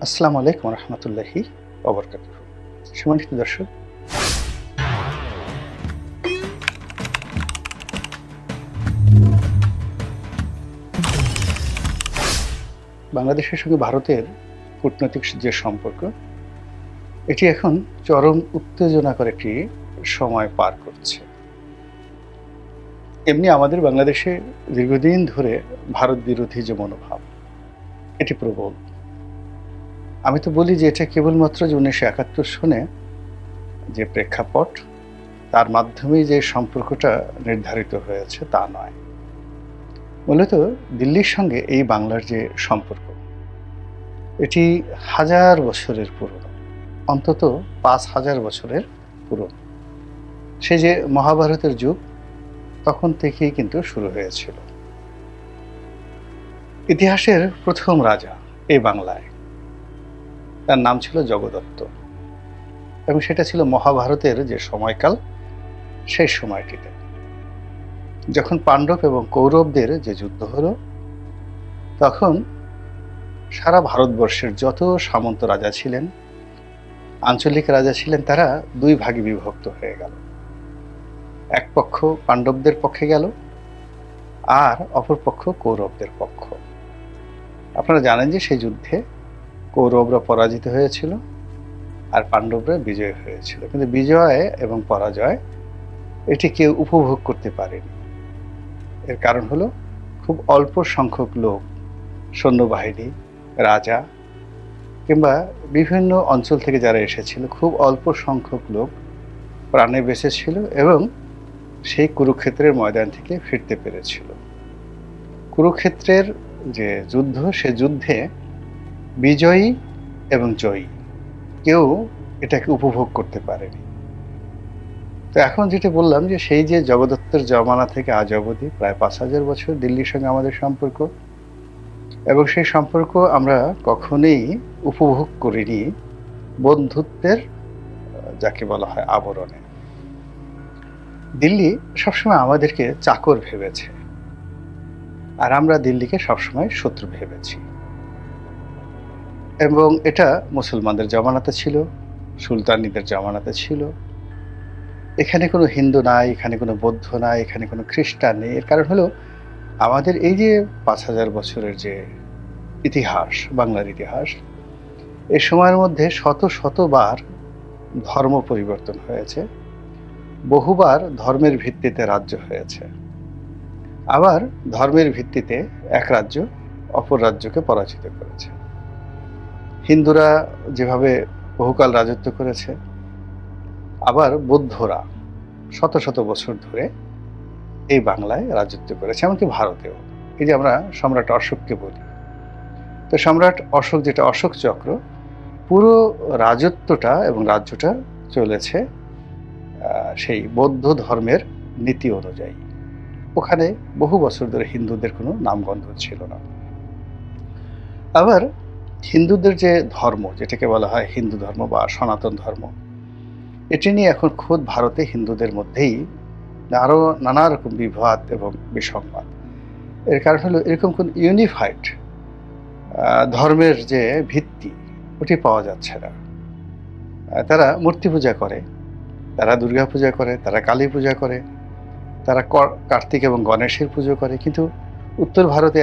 আসসালামু আলাইকুম রহমতুল্লাহি ওবরকাতুহু। সম্মানিত দর্শক, বাংলাদেশের সঙ্গে ভারতের কূটনৈতিক যে সম্পর্ক, এটি এখন চরম উত্তেজনাকর একটি সময় পার করছে। এমনি আমাদের বাংলাদেশে দীর্ঘদিন ধরে ভারত বিরোধী যে মনোভাব, এটি প্রবল। আমি তো বলি যে এটা কেবলমাত্র যে 1971 সনে যে প্রেক্ষাপট, তার মাধ্যমেই যে সম্পর্কটা নির্ধারিত হয়েছে তা নয়। মূলত দিল্লির সঙ্গে এই বাংলার যে সম্পর্ক, এটি হাজার বছরের পুরনো, অন্তত 5,000 বছরের পুরনো। সে যে মহাভারতের যুগ, তখন থেকেই কিন্তু শুরু হয়েছিল। ইতিহাসের প্রথম রাজা এই বাংলায়, তার নাম ছিল জগদত্ত, এবং সেটা ছিল মহাভারতের যে সময়কাল, সেই সময়টিতে যখন পাণ্ডব এবং কৌরবদের যে যুদ্ধ হলো, তখন সারা ভারতবর্ষের যত সামন্ত রাজা ছিলেন, আঞ্চলিক রাজা ছিলেন, তারা দুই ভাগে বিভক্ত হয়ে গেল। এক পক্ষ পাণ্ডবদের পক্ষে গেল, আর অপর পক্ষ কৌরবদের পক্ষ। আপনারা জানেন যে সেই যুদ্ধে কৌরবরা পরাজিত হয়েছিল আর পাণ্ডবরা বিজয় হয়েছিল, কিন্তু বিজয় এবং পরাজয় এটি কেউ উপভোগ করতে পারেনি। এর কারণ হলো খুব অল্প সংখ্যক লোক, সৈন্যবাহিনী, রাজা কিংবা বিভিন্ন অঞ্চল থেকে যারা এসেছিল, খুব অল্প সংখ্যক লোক প্রাণে বেঁচে ছিল এবং সেই কুরুক্ষেত্রের ময়দান থেকে ফিরতে পেরেছিল। কুরুক্ষেত্রের যে যুদ্ধ, সে যুদ্ধে বিজয়ী এবং জয়ী কেউ এটাকে উপভোগ করতে পারেনি। তো এখন যেটা বললাম যে সেই যে জগদত্তের জমানা থেকে আজ অবধি প্রায় 5,000 বছর দিল্লির সঙ্গে আমাদের সম্পর্ক, এবং সেই সম্পর্ক আমরা কখনোই উপভোগ করিনি বন্ধুত্বের যাকে বলা হয় আবরণে। দিল্লি সবসময় আমাদেরকে চাকর ভেবেছে, আর আমরা দিল্লিকে সবসময় শত্রু ভেবেছি। এবং এটা মুসলমানদের জমানাতে ছিল, সুলতানিদের জমানাতে ছিল। এখানে কোনো হিন্দু নাই, এখানে কোনো বৌদ্ধ নাই, এখানে কোনো খ্রিস্টান নেই। এর কারণ হলো আমাদের এই যে 5,000 বছরের যে ইতিহাস, বাংলার ইতিহাস, এই সময়ের মধ্যে শত শতবার ধর্ম পরিবর্তন হয়েছে, বহুবার ধর্মের ভিত্তিতে রাজ্য হয়েছে, আবার ধর্মের ভিত্তিতে এক রাজ্য অপর রাজ্যকে পরাজিত করেছে। হিন্দুরা যেভাবে বহুকাল রাজত্ব করেছে, আবার বৌদ্ধরা শত শত বছর ধরে এই বাংলায় রাজত্ব করেছে, এমনকি ভারতেও। এই যে আমরা সম্রাট অশোককে বলি, তো সম্রাট অশোক, যেটা অশোক চক্র, পুরো রাজত্বটা এবং রাজ্যটা চলেছে সেই বৌদ্ধ ধর্মের নীতি অনুযায়ী। ওখানে বহু বছর ধরে হিন্দুদের কোনো নামগন্ধ ছিল না। আবার হিন্দুদের যে ধর্ম, যেটাকে বলা হয় হিন্দু ধর্ম বা সনাতন ধর্ম, এটি নিয়ে এখন খোদ ভারতে হিন্দুদের মধ্যেই আরও নানা রকম বিবাদ এবং বিসংবাদ। এর কারণ হলো এরকম কোন ইউনিফাইড ধর্মের যে ভিত্তি, ওটি পাওয়া যাচ্ছে না। তারা মূর্তি পূজা করে, তারা দুর্গা পূজা করে, তারা কালী পূজা করে, তারা কার্তিক এবং গণেশের পুজো করে, কিন্তু উত্তর ভারতে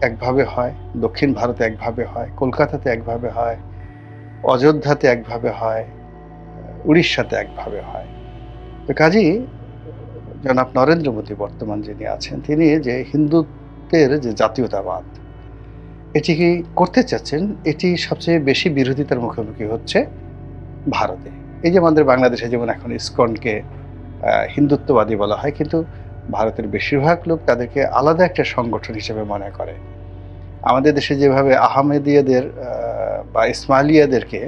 একভাবে হয়, দক্ষিণ ভারতে একভাবে হয়, কলকাতাতে একভাবে হয়, অযোধ্যাতে একভাবে হয়, উড়িষ্যাতে একভাবে হয়। তো কাজেই জনাব নরেন্দ্র মোদী বর্তমান যিনি আছেন, তিনি যে হিন্দুত্বের যে জাতীয়তাবাদ এটি কি করতে চাচ্ছেন, এটি সবচেয়ে বেশি বিরোধিতার মুখোমুখি হচ্ছে ভারতে। এই যে আমাদের বাংলাদেশে যেমন এখন ইসকনকে হিন্দুত্ববাদী বলা হয়, কিন্তু ভারতের বেশিরভাগ লোক তাদেরকে আলাদা একটা সংগঠন হিসেবে মনে করে। আমাদের দেশে যেভাবে আহমেদিয়াদের বা ইসমাইলিয়াদেরকে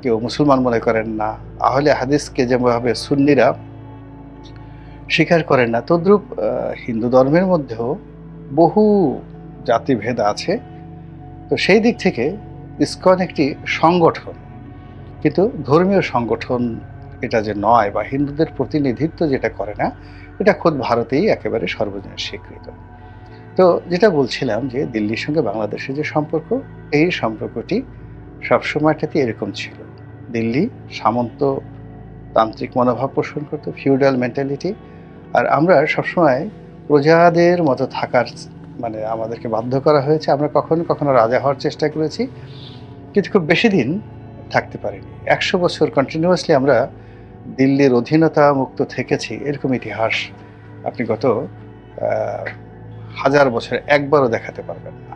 কেউ মুসলমান মনে করেন না, আহলে হাদিসকে যেভাবে সুন্নিরা স্বীকার করেন না, তদ্রূপ হিন্দু ধর্মের মধ্যেও বহু জাতিভেদ আছে। তো সেই দিক থেকে ইসকন একটি সংগঠন, কিন্তু ধর্মীয় সংগঠন এটা যে নয়, বা হিন্দুদের প্রতিনিধিত্ব যেটা করে না, এটা খোদ ভারতেই একেবারে সর্বজনীন স্বীকৃত। তো যেটা বলছিলাম যে দিল্লির সঙ্গে বাংলাদেশের যে সম্পর্ক, এই সম্পর্কটি সবসময়টাতে এরকম ছিল। দিল্লি সামন্ততান্ত্রিক মনোভাব পোষণ করত, ফিউডাল মেন্টালিটি। আর আমরা সবসময় প্রজাদের মতো থাকার মানে আমাদেরকে বাধ্য করা হয়েছে। আমরা কখনো কখনো রাজা হওয়ার চেষ্টা করেছি, কিন্তু খুব বেশি দিন থাকতে পারিনি। ১০০ বছর কন্টিনিউয়াসলি আমরা দিল্লির অধীনতা মুক্ত থেকেছি, এরকম ইতিহাস আপনি গত হাজার বছরে একবারও দেখাতে পারবেন না।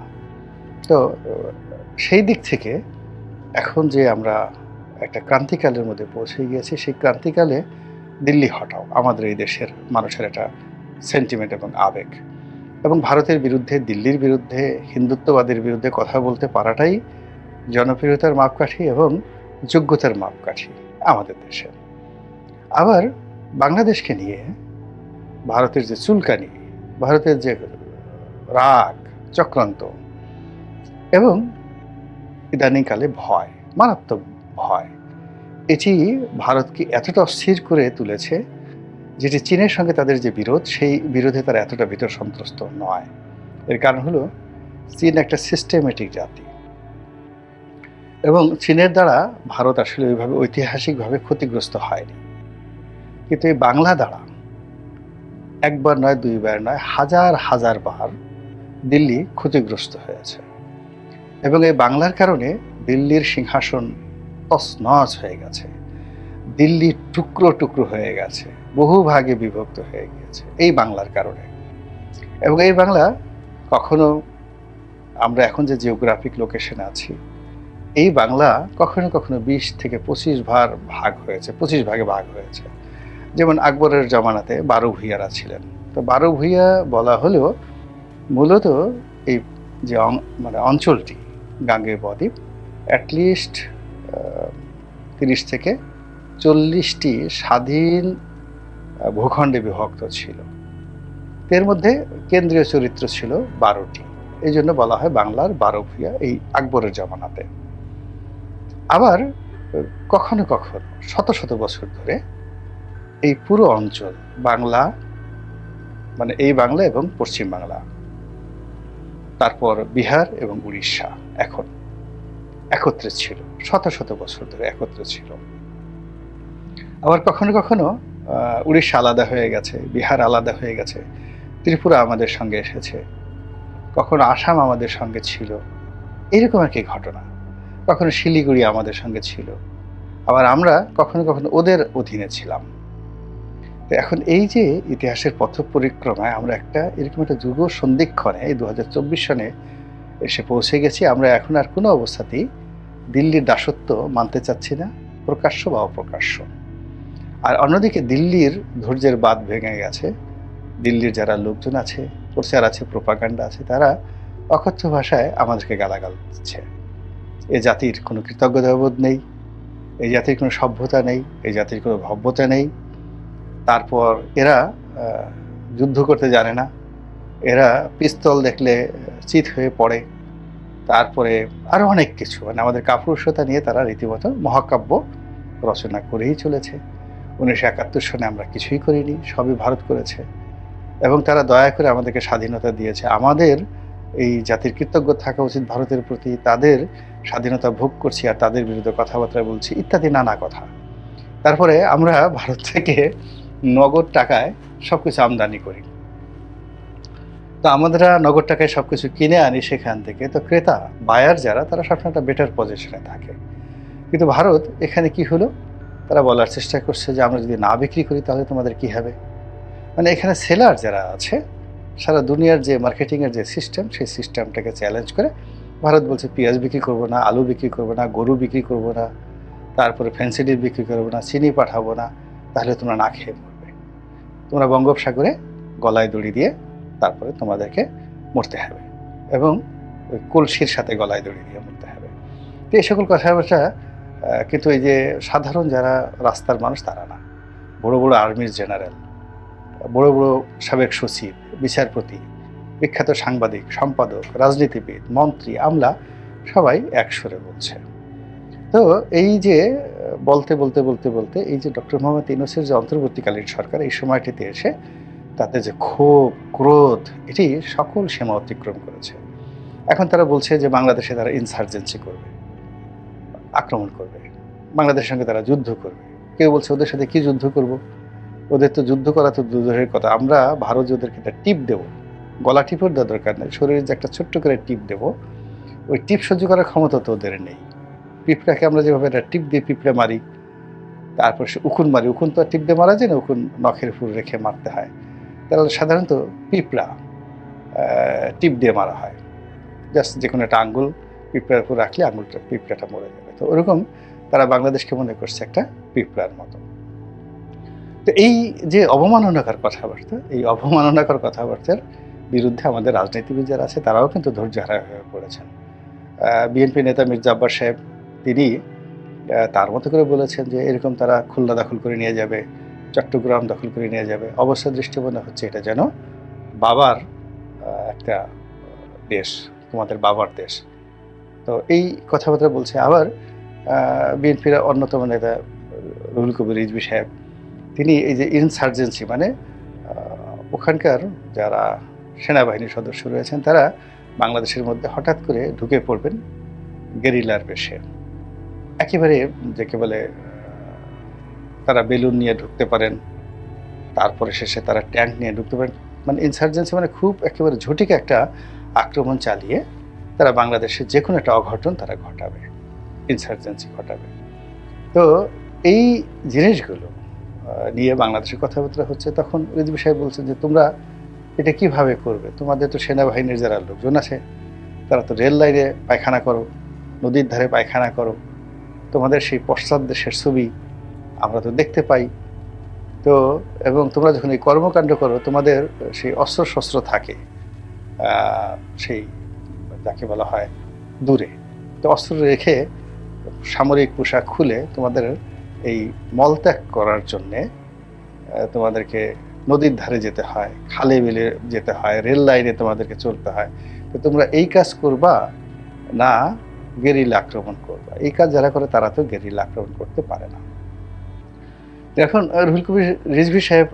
তো সেই দিক থেকে এখন যে আমরা একটা ক্রান্তিকালের মধ্যে পৌঁছে গিয়েছি, সেই ক্রান্তিকালে দিল্লি হটাও আমাদের এই দেশের মানুষের একটা সেন্টিমেন্ট এবং আবেগ, এবং ভারতের বিরুদ্ধে, দিল্লির বিরুদ্ধে, হিন্দুত্ববাদের বিরুদ্ধে কথা বলতে পারাটাই জনপ্রিয়তার মাপকাঠি এবং যোগ্যতার মাপকাঠি আমাদের দেশে। আবার বাংলাদেশকে নিয়ে ভারতের যে চুলকানি, ভারতের যে রাগ, চক্রান্ত এবং ইদানিংকালে ভয়, মারাত্মক ভয়, এটি ভারতকে এতটা অস্থির করে তুলেছে, যেটি চীনের সঙ্গে তাদের যে বিরোধ, সেই বিরোধে তারা এতটা ভিতর সন্ত্রস্ত নয়। এর কারণ হলো চীন একটা সিস্টেমেটিক জাতি, এবং চীনের দ্বারা ভারত আসলে ওইভাবে ঐতিহাসিকভাবে ক্ষতিগ্রস্ত হয়নি। কিন্তু এই বাংলা দ্বারা একবার নয়, দুইবার নয়, হাজার হাজার বার দিল্লি ক্ষতিগ্রস্ত হয়েছে, এবং এই বাংলার কারণে দিল্লির সিংহাসন তছনছ হয়ে গেছে, দিল্লি টুকরো টুকরো হয়ে গেছে, বহু ভাগে বিভক্ত হয়ে গিয়েছে এই বাংলার কারণে। এবং এই বাংলা কখনো, আমরা এখন যে জিওগ্রাফিক লোকেশনে আছি, এই বাংলা কখনো কখনো 20 থেকে 25 ভাগ হয়েছে, 25 ভাগে ভাগ হয়েছে। যেমন আকবরের জমানাতে 12 ভূঁইয়ারা ছিলেন। তো 12 ভূঁইয়া বলা হলেও মূলত এই যে মানে অঞ্চলটি গাঙ্গেয় বদ্বীপ অ্যাটলিস্ট 30 থেকে 40টি স্বাধীন ভূখণ্ডে বিভক্ত ছিল। এর মধ্যে কেন্দ্রীয় চরিত্র ছিল 12টি। এই জন্য বলা হয় বাংলার 12 ভূঁইয়া এই আকবরের জমানাতে। আবার কখনো কখনো শত শত বছর ধরে এই পুরো অঞ্চল বাংলা, মানে এই বাংলা এবং পশ্চিম বাংলা, তারপর বিহার এবং উড়িষ্যা এখন একত্রে ছিল, শত শত বছর ধরে একত্রে ছিল। আবার কখনো কখনো উড়িষ্যা আলাদা হয়ে গেছে, বিহার আলাদা হয়ে গেছে, ত্রিপুরা আমাদের সঙ্গে এসেছে, কখনো আসাম আমাদের সঙ্গে ছিল, এরকম একই ঘটনা। কখনো শিলিগুড়ি আমাদের সঙ্গে ছিল, আবার আমরা কখনো কখনো ওদের অধীনে ছিলাম। তো এখন এই যে ইতিহাসের পথ পরিক্রমায় আমরা একটা এরকম একটা যুগ সন্ধিক্ষণে এই 2024 সনে এসে পৌঁছে গেছি। আমরা এখন আর কোনো অবস্থাতেই দিল্লির দাসত্ব মানতে চাচ্ছি না, প্রকাশ্য বা অপ্রকাশ্য। আর অন্যদিকে দিল্লির ধৈর্যের বাঁধ ভেঙে গেছে। দিল্লির যারা লোকজন আছে, প্রচার আছে, প্রোপাগান্ডা আছে, তারা অকথ্য ভাষায় আমাদেরকে গালাগাল দিচ্ছে। এ জাতির কোনো কৃতজ্ঞতাবোধ নেই, এই জাতির কোনো সভ্যতা নেই, এই জাতির কোনো ভব্যতা নেই। তারপর এরা যুদ্ধ করতে জানে না, এরা পিস্তল দেখলে চিত হয়ে পড়ে। তারপরে আরও অনেক কিছু, মানে আমাদের কাপুরুষতা নিয়ে তারা রীতিমতো মহাকাব্য রচনা করেই চলেছে। 1971 সনে আমরা কিছুই করিনি, সবই ভারত করেছে, এবং তারা দয়া করে আমাদেরকে স্বাধীনতা দিয়েছে। আমাদের এই জাতির কৃতজ্ঞ থাকা উচিত ভারতের প্রতি, তাদের স্বাধীনতা ভোগ করছি আর তাদের বিরুদ্ধে কথাবার্তা বলছি, ইত্যাদি নানা কথা। তারপরে আমরা ভারত থেকে নগদ টাকায় সবকিছু আমদানি করি। তো আমরা নগদ টাকায় সবকিছু কিনে আনি সেখান থেকে। তো ক্রেতা, বায়ার যারা, তারা সবসময় একটা বেটার পজিশনে থাকে। কিন্তু ভারত এখানে কি হলো, তারা বলার চেষ্টা করছে যে আমরা যদি না বিক্রি করি তাহলে তোমাদের কি হবে। মানে এখানে সেলার যারা আছে, সারা দুনিয়ার যে মার্কেটিংয়ের যে সিস্টেম, সেই সিস্টেমটাকে চ্যালেঞ্জ করে ভারত বলছে পেঁয়াজ বিক্রি করবো না, আলু বিক্রি করবো না, গরু বিক্রি করবো না, তারপরে ফেন্সিডিল বিক্রি করবো না, চিনি পাঠাবো না, তাহলে তোমরা না খেয়ে মরবে। তোমরা বঙ্গোপসাগরে গলায় দড়ি দিয়ে তারপরে তোমাদেরকে মরতে হবে, এবং ওই কলসির সাথে গলায় দড়ি দিয়ে মরতে হবে। তো এই সকল কথাবার্তা কিন্তু এই যে সাধারণ যারা রাস্তার মানুষ, তারা না, বড় বড় আর্মির জেনারেল, বড় বড় সাবেক সচিব, বিচারপতি, বিখ্যাত সাংবাদিক, সম্পাদক, রাজনীতিবিদ, মন্ত্রী, আমলা, সবাই একসুরে বলছে। তো এই যে বলতে বলতে বলতে বলতে এই যে ডক্টর মোহাম্মদ ইউনূসের যে অন্তর্বর্তীকালীন সরকার, এই সময়টিতে এসে তাদের যে ক্ষোভ, ক্রোধ, এটি সকল সীমা অতিক্রম করেছে। এখন তারা বলছে যে বাংলাদেশে তারা ইনসার্জেন্সি করবে। আক্রমণ করবে, বাংলাদেশের সঙ্গে তারা যুদ্ধ করবে। কেউ বলছে ওদের সাথে কি যুদ্ধ করব, ওদের তো যুদ্ধ করা তো দূরের কথা, আমরা ভারত যে ওদেরকে একটা টিপ দেবো, গলা টিপের দেওয়ার দরকার নেই, শরীরে যে একটা ছোট্ট করে টিপ দেবো, ওই টিপ সহ্য করার ক্ষমতা তো ওদের নেই। পিঁপড়াকে আমরা যেভাবে একটা টিপ দিয়ে পিঁপড়ে মারি, তারপর সে উকুন মারি, উকুন তো আর টিপ দিয়ে মারা যায় না, উকুন নখের উপর রেখে মারতে হয়। তাহলে সাধারণত পিঁপড়া টিপ দিয়ে মারা হয়, জাস্ট যে কোনো একটা আঙ্গুল পিঁপড়ার উপর রাখলে আঙ্গুলটা পিঁপড়াটা মরে যাবে। তো ওরকম তারা বাংলাদেশকে মনে করছে একটা পিঁপড়ার মতো। তো এই যে অবমাননাকর কথাবার্তা, এই অবমাননাকর কথাবার্তার বিরুদ্ধে আমাদের রাজনীতিবিদ যারা আছে তারাও কিন্তু ধৈর্যহারা হয়ে পড়েছেন। বিএনপি নেতা মির্জা আব্বাস সাহেব তিনি তার মতো করে বলেছেন যে এরকম তারা খুলনা দখল করে নিয়ে যাবে, চট্টগ্রাম দখল করে নিয়ে যাবে। অবস্থা দৃষ্টি মনে হচ্ছে এটা যেন বাবার একটা দেশ, তোমাদের বাবার দেশ। তো এই কথাবার্তা বলছে। আবার বিএনপির অন্যতম নেতা রুহুল কবির রিজভী সাহেব তিনি এই যে ইনসার্জেন্সি মানে ওখানকার যারা সেনাবাহিনীর সদস্য রয়েছেন তারা বাংলাদেশের মধ্যে হঠাৎ করে ঢুকে পড়বেন গেরিলার বেশে, একেবারে যাকে বলে তারা বেলুন নিয়ে ঢুকতে পারেন, তারপরে শেষে তারা ট্যাঙ্ক নিয়ে ঢুকতে পারেন। মানে ইনসার্জেন্সি মানে খুব একেবারে ঝটিকা একটা আক্রমণ চালিয়ে তারা বাংলাদেশের যে কোনো একটা অঘটন তারা ঘটাবে, ইনসার্জেন্সি ঘটাবে। তো এই জিনিসগুলো নিয়ে বাংলাদেশের কথাবার্তা হচ্ছে। তখন রিজভী সাহেব বলছেন যে তোমরা এটা কিভাবে করবে, তোমাদের তো সেনাবাহিনীর যারা লোকজন আছে তারা তো রেল লাইনে পায়খানা করো, নদীর ধারে পায়খানা করো, তোমাদের সেই পশ্চাৎ দেশের ছবি আমরা তো দেখতে পাই। তো এবং তোমরা যখন এই কর্মকাণ্ড করো তোমাদের সেই অস্ত্রশস্ত্র থাকে সেই যাকে বলা হয় দূরে, তো অস্ত্র রেখে সামরিক পোশাক খুলে তোমাদের এই মলত্যাগ করার জন্যে তোমাদেরকে নদীর ধারে যেতে হয়, খালে বিলে যেতে হয়, রেল লাইনে তোমাদেরকে চলতে হয়। তো তোমরা এই কাজ করবা না গেরিলা আক্রমণ করবা? এই কাজ যারা করে তারা তো গেরিলা আক্রমণ করতে পারে না। এখন রুহুল কবির রিজভী সাহেব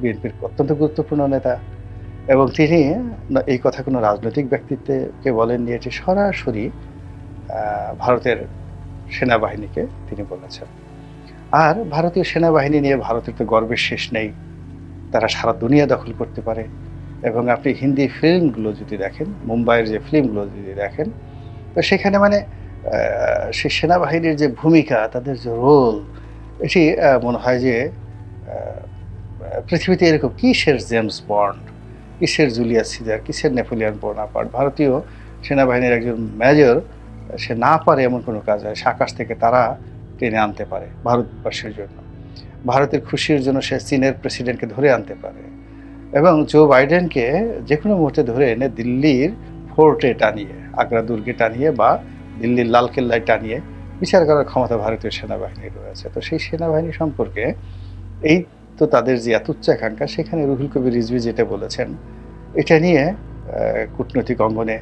বিএনপির অত্যন্ত গুরুত্বপূর্ণ নেতা এবং তিনি এই কথা কোনো রাজনৈতিক ব্যক্তিত্বকে বলেননি, এটি সরাসরি ভারতের সেনাবাহিনীকে তিনি বলেছেন। আর ভারতীয় সেনাবাহিনী নিয়ে ভারতের তো গর্বের শেষ নেই, তারা সারা দুনিয়া দখল করতে পারে। এবং আপনি হিন্দি ফিল্মগুলো যদি দেখেন, মুম্বাইয়ের যে ফিল্মগুলো যদি দেখেন, তো সেখানে মানে সেই সেনাবাহিনীর যে ভূমিকা, তাদের যে রোল, এটি মনে হয় যে পৃথিবীতে এরকম কিসের জেমস বন্ড, কিসের জুলিয়াস সিজার, কিসের নেপোলিয়ন বোনাপার্ট, ভারতীয় সেনাবাহিনীর একজন মেজর সে না পারে এমন কোনো কাজ হয়, সে আকাশ থেকে তারা টেনে আনতে পারে ভারতবর্ষের জন্য, ভারতের খুশির জন্য সে চীনের প্রেসিডেন্টকে ধরে আনতে পারে এবং জো বাইডেনকে যে কোনো মুহূর্তে ধরে এনে দিল্লির ফোর্টে টানিয়ে, আগ্রা দুর্গে টানিয়ে বা দিল্লির লালকেল্লায় টানিয়ে বিচার করার ক্ষমতা ভারতীয় সেনাবাহিনীর রয়েছে। তো সেই সেনাবাহিনী সম্পর্কে এই তো তাদের যে এত উচ্চাকাঙ্ক্ষা, সেখানে রুহুল কবির রিজভী যেটা বলেছেন এটা নিয়ে কূটনৈতিক অঙ্গনে,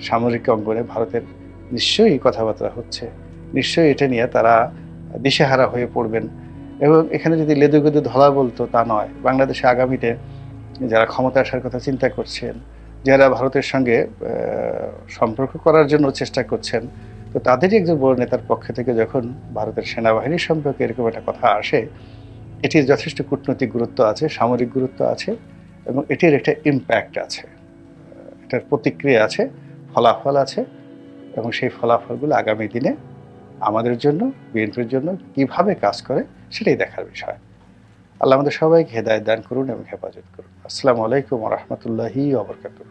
সামরিক অঙ্গনে ভারতের নিশ্চয়ই কথাবার্তা হচ্ছে, নিশ্চয়ই এটা নিয়ে তারা দিশেহারা হয়ে পড়বেন। এবং এখানে যদি লেদুগেদু ধলা বলতো তা নয়, বাংলাদেশে আগামীতে যারা ক্ষমতা আসার কথা চিন্তা করছেন, যারা ভারতের সঙ্গে সম্পর্ক করার জন্য চেষ্টা করছেন, তো তাদেরই একজন বড় নেতার পক্ষ থেকে যখন ভারতের সেনাবাহিনীর সম্পর্কে এরকম একটা কথা আসে, এটির যথেষ্ট কূটনৈতিক গুরুত্ব আছে, সামরিক গুরুত্ব আছে এবং এটির একটা ইম্প্যাক্ট আছে, এটার প্রতিক্রিয়া আছে, ফলাফল আছে এবং সেই ফলাফলগুলো আগামী দিনে আমাদের জন্য, বিএনপির জন্য কীভাবে কাজ করে সেটাই দেখার বিষয়। আল্লাহ আমাদের সবাইকে হেদায়েত দান করুন এবং হেফাজত করুন। আসসালামু আলাইকুম ওয়া রাহমাতুল্লাহি ওয়া বারাকাতুহু।